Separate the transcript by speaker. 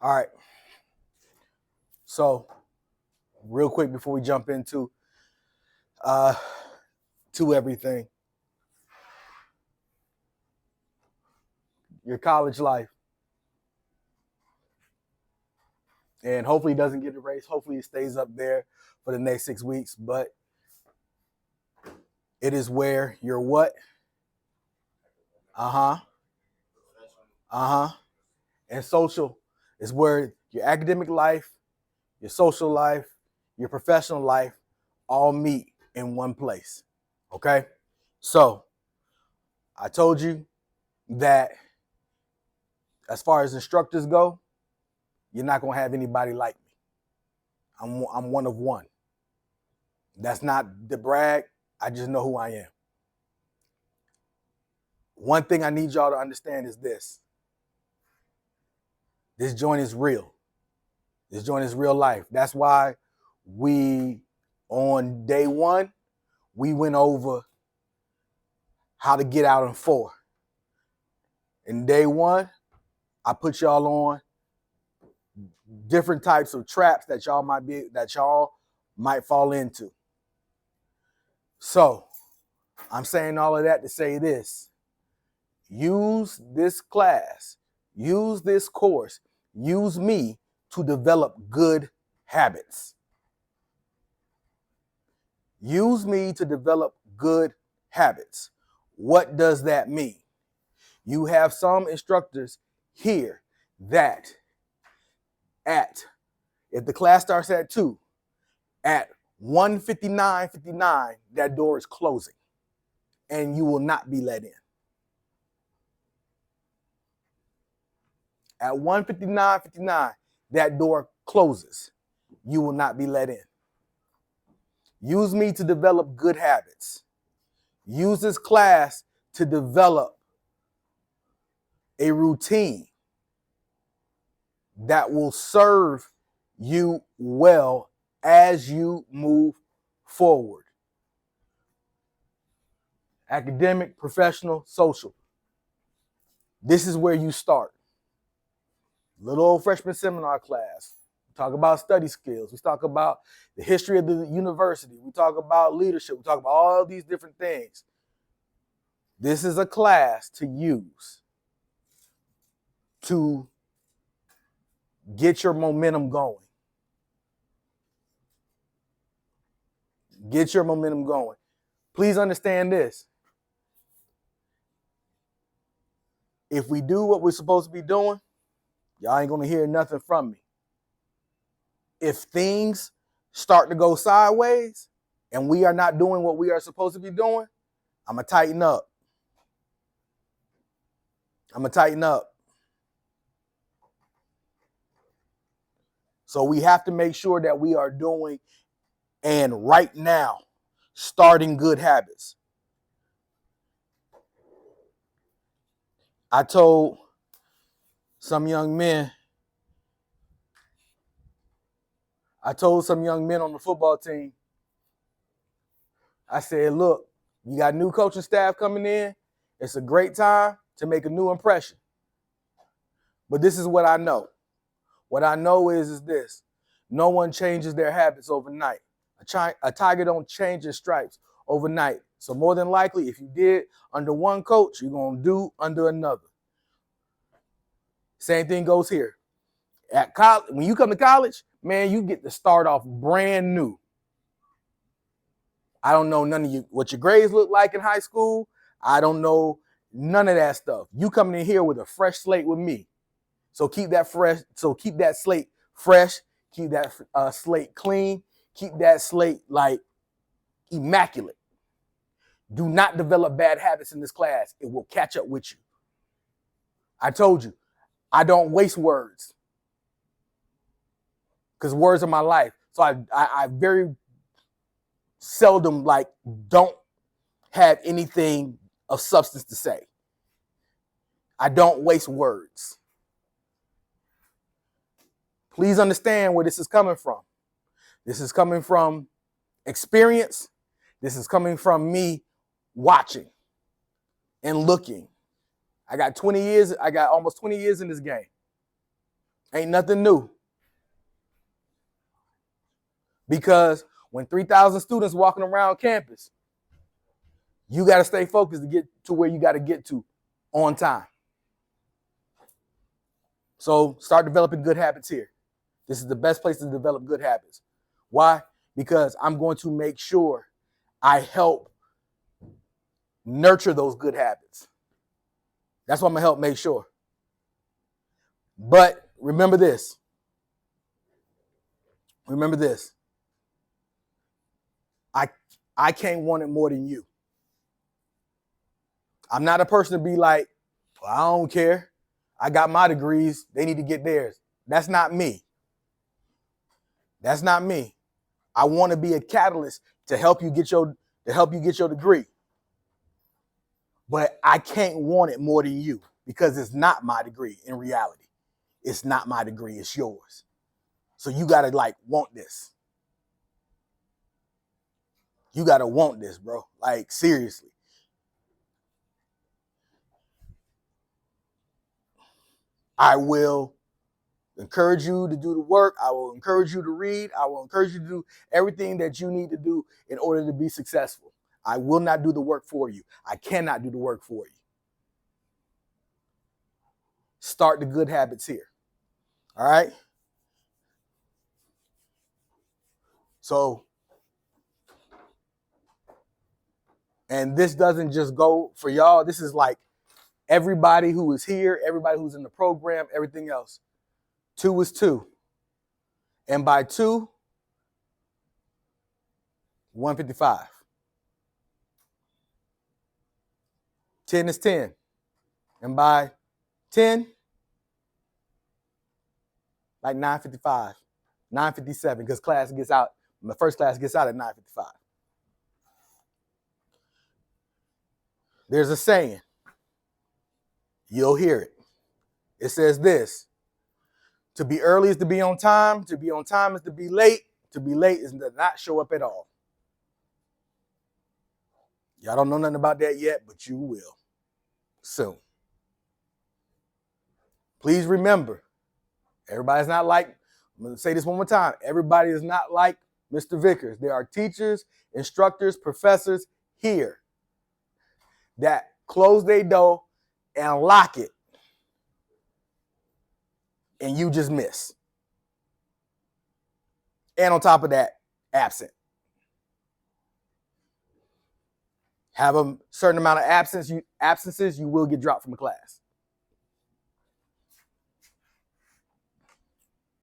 Speaker 1: All right. So, real quick before we jump into uh to everything, your college life, and hopefully it doesn't get erased. Hopefully it stays up there for the next 6 weeks. But it is where your what? Uh huh. Uh huh. And social is where your academic life, your social life, your professional life all meet in one place. Okay? So, I told you that as far as instructors go, you're not going to have anybody like me. I'm one of one. That's not the brag. I just know who I am. One thing I need y'all to understand is this. This joint is real. This joint is real life. That's why on day one, we went over how to get out in 4. In day one, I put y'all on different types of traps that y'all might fall into. So, I'm saying all of that to say this. Use this class, use this course, use me to develop good habits. Use me to develop good habits. What does that mean? You have some instructors here that if the class starts at 2, at 1:59:59, that door is closing and you will not be let in. At 1:59:59, that door closes. You will not be let in. Use me to develop good habits. Use this class to develop a routine that will serve you well as you move forward. Academic, professional, social. This is where you start. Little old freshman seminar class. We talk about study skills. We talk about the history of the university. We talk about leadership. We talk about all these different things. This is a class to use to get your momentum going. Get your momentum going. Please understand this. If we do what we're supposed to be doing, y'all ain't going to hear nothing from me. If things start to go sideways and we are not doing what we are supposed to be doing, I'm going to tighten up. So we have to make sure that we are doing and right now starting good habits. I told some young men on the football team, I said, look, you got new coaching staff coming in. It's a great time to make a new impression. But this is what I know. What I know is this. No one changes their habits overnight. A tiger don't change his stripes overnight. So more than likely, if you did under one coach, you're going to do under another. Same thing goes here. At college, when you come to college, man, you get to start off brand new. I don't know none of you what your grades look like in high school. I don't know none of that stuff. You coming in here with a fresh slate with me. So keep that slate fresh, keep that slate clean, keep that slate like immaculate. Do not develop bad habits in this class. It will catch up with you. I told you, I don't waste words because words are my life. So I very seldom don't have anything of substance to say. I don't waste words. Please understand where this is coming from. This is coming from experience. This is coming from me watching and looking. I got almost 20 years in this game. Ain't nothing new. Because when 3,000 students walking around campus, you got to stay focused to get to where you got to get to on time. So start developing good habits here. This is the best place to develop good habits. Why? Because I'm going to make sure I help nurture those good habits. That's what I'm going to help make sure. But remember this. Remember this. I can't want it more than you. I'm not a person to be like, well, I don't care. I got my degrees. They need to get theirs. That's not me. That's not me. I want to be a catalyst to help you get your degree. But I can't want it more than you because it's not my degree in reality. It's not my degree, it's yours. So you got to like want this. You got to want this, bro. Like seriously. I will encourage you to do the work. I will encourage you to read. I will encourage you to do everything that you need to do in order to be successful. I will not do the work for you. I cannot do the work for you. Start the good habits here. All right? So, and this doesn't just go for y'all. This is like everybody who is here, everybody who's in the program, everything else. 2 is 2. And by 2, 155. 10 is 10. And by 10, like 9:55, 9:57, because class gets out, my first class gets out at 9:55. There's a saying. You'll hear it. It says this: to be early is to be on time. To be on time is to be late. To be late is to not show up at all. Y'all don't know nothing about that yet, but you will soon. Please remember, everybody's not like, I'm going to say this one more time, everybody is not like Mr. Vickers. There are teachers, instructors, professors here that close their door and lock it, and you just miss. And on top of that, absent. Have a certain amount of absences, you will get dropped from a class.